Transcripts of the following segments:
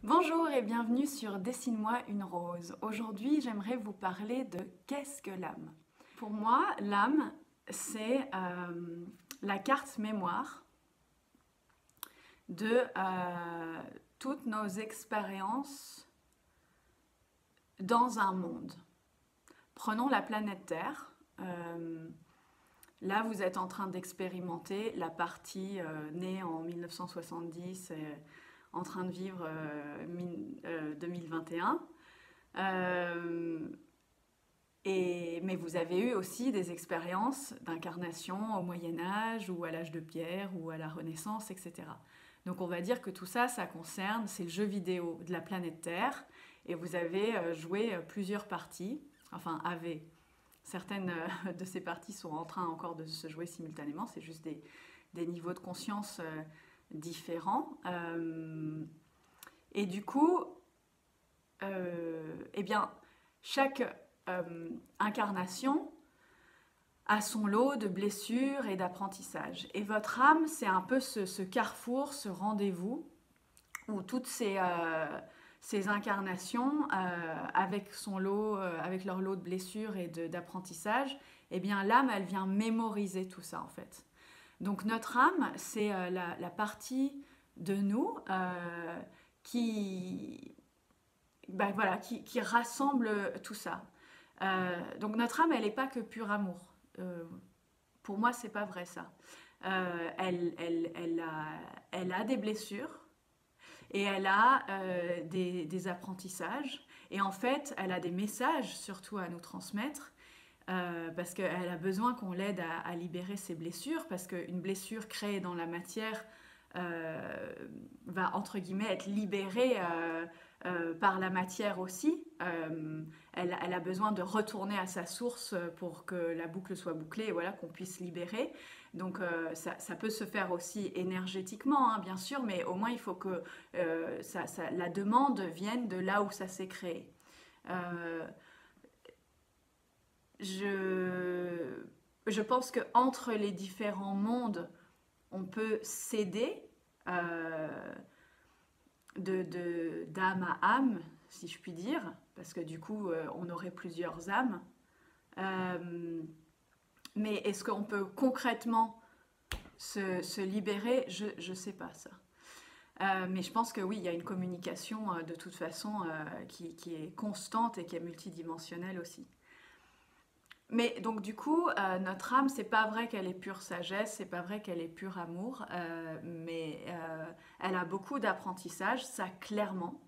Bonjour et bienvenue sur Dessine-moi une rose. Aujourd'hui, j'aimerais vous parler de qu'est-ce que l'âme. Pour moi, l'âme, c'est la carte mémoire de toutes nos expériences dans un monde. Prenons la planète Terre. Là, vous êtes en train d'expérimenter la partie née en 1970 en train de vivre 2021. Mais vous avez eu aussi des expériences d'incarnation au Moyen Âge ou à l'âge de pierre ou à la Renaissance, etc. Donc on va dire que tout ça, ça concerne, c'est le jeu vidéo de la planète Terre et vous avez joué plusieurs parties, enfin avez. Certaines de ces parties sont en train encore de se jouer simultanément, c'est juste des niveaux de conscience différents. Et du coup, eh bien, chaque incarnation a son lot de blessures et d'apprentissage. Et votre âme, c'est un peu ce carrefour, ce rendez-vous où toutes ces incarnations, avec son lot, avec leur lot de blessures et d'apprentissage, eh bien l'âme, elle vient mémoriser tout ça en fait. Donc notre âme, c'est la partie de nous qui, ben voilà, qui rassemble tout ça. Donc notre âme, elle n'est pas que pur amour. Pour moi, c'est pas vrai ça. Elle a des blessures et elle a des apprentissages. Et en fait, elle a des messages surtout à nous transmettre parce qu'elle a besoin qu'on l'aide à libérer ses blessures, parce qu'une blessure créée dans la matière va, entre guillemets, être libérée par la matière aussi. Elle a besoin de retourner à sa source pour que la boucle soit bouclée et voilà, qu'on puisse libérer. Donc ça peut se faire aussi énergétiquement, hein, bien sûr, mais au moins il faut que la demande vienne de là où ça s'est créé. Euh, je pense qu'entre les différents mondes, on peut s'aider d'âme à âme, si je puis dire, parce que du coup, on aurait plusieurs âmes. Euh, mais est-ce qu'on peut concrètement se libérer? Je ne sais pas ça. Mais je pense que oui, il y a une communication de toute façon qui est constante et qui est multidimensionnelle aussi. Mais donc du coup, notre âme, c'est pas vrai qu'elle est pure sagesse, c'est pas vrai qu'elle est pure amour, mais elle a beaucoup d'apprentissage, ça clairement.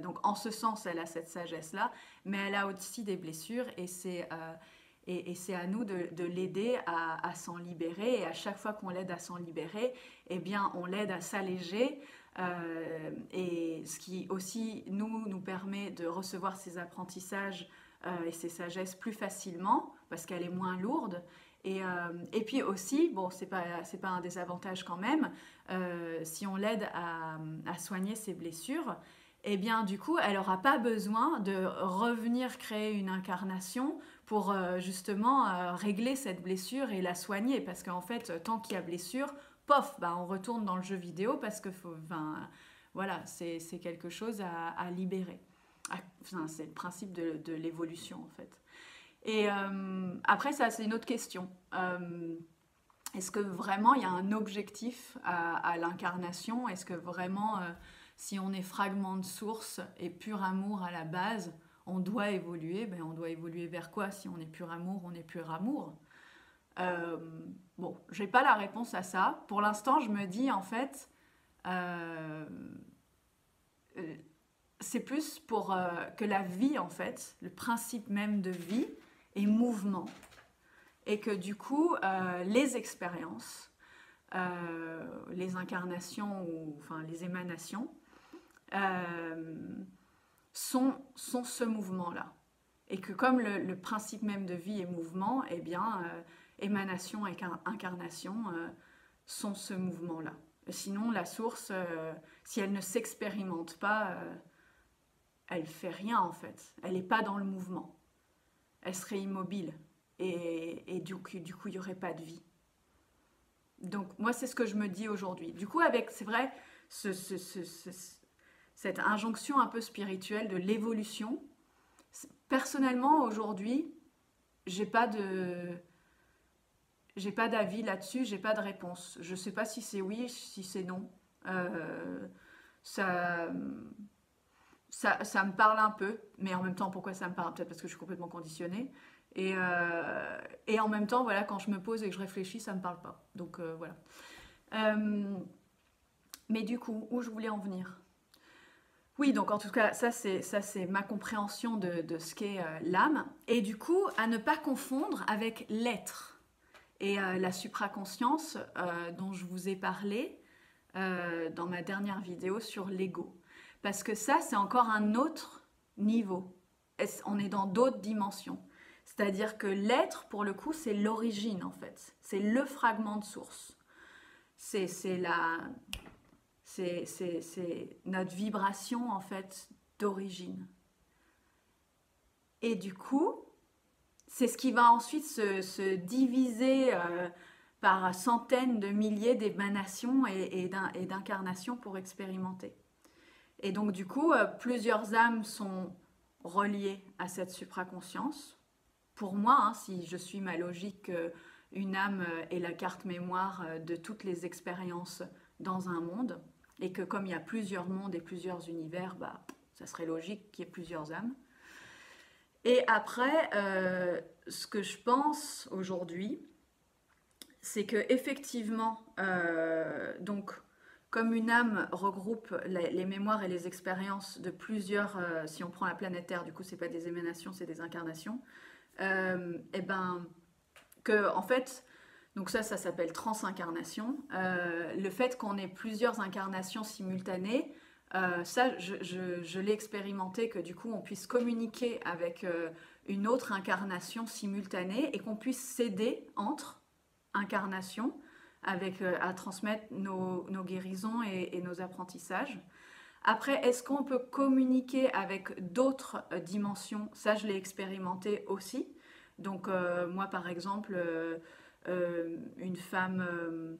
Donc en ce sens, elle a cette sagesse-là, mais elle a aussi des blessures et c'est à nous de l'aider à s'en libérer. Et à chaque fois qu'on l'aide à s'en libérer, eh bien, on l'aide à s'alléger. Et ce qui aussi nous permet de recevoir ces apprentissages et ses sagesses plus facilement parce qu'elle est moins lourde. Et puis aussi, bon, c'est pas un désavantage quand même, si on l'aide à soigner ses blessures, eh bien du coup, elle n'aura pas besoin de revenir créer une incarnation pour justement régler cette blessure et la soigner. Parce qu'en fait, tant qu'il y a blessure, pof, bah, on retourne dans le jeu vidéo parce que voilà, c'est quelque chose à libérer. Enfin, c'est le principe de l'évolution en fait. Et après, ça, c'est une autre question. Est-ce que vraiment il y a un objectif à l'incarnation? Est-ce que vraiment, si on est fragment de source et pur amour à la base, on doit évoluer? Ben, on doit évoluer vers quoi? Si on est pur amour, on est pur amour. Euh, bon, j'ai pas la réponse à ça. Pour l'instant, je me dis en fait, euh, c'est plus pour que la vie, en fait, le principe même de vie est mouvement. Et que du coup, les expériences, les incarnations ou enfin les émanations, sont ce mouvement-là. Et que comme le principe même de vie est mouvement, eh bien, émanation et incarnation sont ce mouvement-là. Sinon, la source, si elle ne s'expérimente pas, elle fait rien en fait. Elle n'est pas dans le mouvement. Elle serait immobile. Et du coup, il n'y aurait pas de vie. Donc moi, c'est ce que je me dis aujourd'hui. Du coup, avec, c'est vrai, cette injonction un peu spirituelle de l'évolution. Personnellement, aujourd'hui, j'ai pas d'avis là-dessus, j'ai pas de réponse. Je sais pas si c'est oui, si c'est non. Euh, ça, ça me parle un peu, mais en même temps, pourquoi ça me parle? Peut-être parce que je suis complètement conditionnée. Et en même temps, voilà, quand je me pose et que je réfléchis, ça me parle pas. Donc voilà. Euh, mais du coup, où je voulais en venir? Oui, donc en tout cas, ça c'est ma compréhension de ce qu'est l'âme. Et du coup, à ne pas confondre avec l'être et la supraconscience dont je vous ai parlé dans ma dernière vidéo sur l'ego. Parce que ça, c'est encore un autre niveau. On est dans d'autres dimensions. C'est-à-dire que l'être, pour le coup, c'est l'origine en fait. C'est le fragment de source. C'est la, c'est notre vibration en fait d'origine. Et du coup, c'est ce qui va ensuite se diviser par centaines de milliers d'émanations et d'incarnations pour expérimenter. Et donc du coup, plusieurs âmes sont reliées à cette supraconscience. Pour moi, hein, si je suis ma logique, une âme est la carte mémoire de toutes les expériences dans un monde, et que comme il y a plusieurs mondes et plusieurs univers, bah, ça serait logique qu'il y ait plusieurs âmes. Et après, ce que je pense aujourd'hui, c'est que effectivement, donc, comme une âme regroupe les mémoires et les expériences de plusieurs, si on prend la planète Terre, du coup, c'est pas des émanations, c'est des incarnations. Et ben, que en fait, donc ça s'appelle transincarnation. Le fait qu'on ait plusieurs incarnations simultanées, ça, je l'ai expérimenté, que du coup, on puisse communiquer avec une autre incarnation simultanée et qu'on puisse s'aider entre incarnations avec, à transmettre nos guérisons et nos apprentissages. Après, est-ce qu'on peut communiquer avec d'autres dimensions? Ça, je l'ai expérimenté aussi. Donc, moi, par exemple, une femme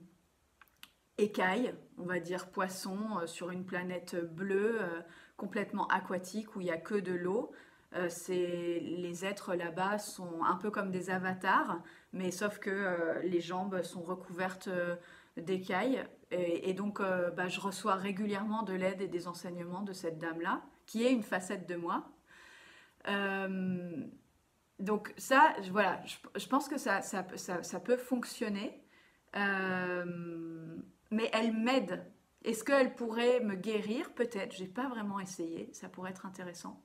écaille, on va dire poisson, sur une planète bleue, complètement aquatique, où il n'y a que de l'eau. Les êtres là-bas sont un peu comme des avatars, mais sauf que les jambes sont recouvertes d'écailles. Et donc, bah, je reçois régulièrement de l'aide et des enseignements de cette dame-là, qui est une facette de moi. Euh, donc ça, voilà, je pense que ça peut fonctionner, mais elle m'aide. Est-ce qu'elle pourrait me guérir? Peut-être, j'ai pas vraiment essayé, ça pourrait être intéressant.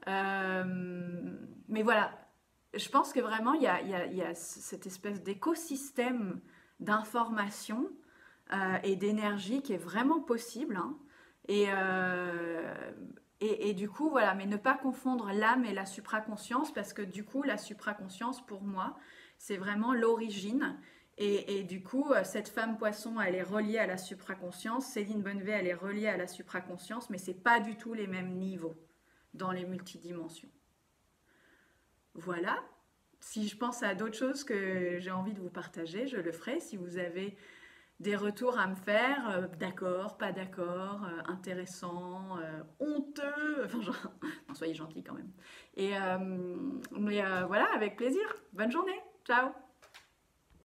Mais voilà, je pense que vraiment il y a cette espèce d'écosystème d'information et d'énergie qui est vraiment possible, hein. Et, et du coup, voilà, mais ne pas confondre l'âme et la supraconscience, parce que du coup, la supraconscience, pour moi, c'est vraiment l'origine. Et du coup, cette femme poisson, elle est reliée à la supraconscience. Céline Bonnevet, elle est reliée à la supraconscience, mais c'est pas du tout les mêmes niveaux dans les multidimensions. Voilà. Si je pense à d'autres choses que j'ai envie de vous partager, je le ferai. Si vous avez des retours à me faire, d'accord, pas d'accord, intéressant, honteux, enfin genre, non, soyez gentils quand même. Et mais voilà, avec plaisir. Bonne journée, ciao.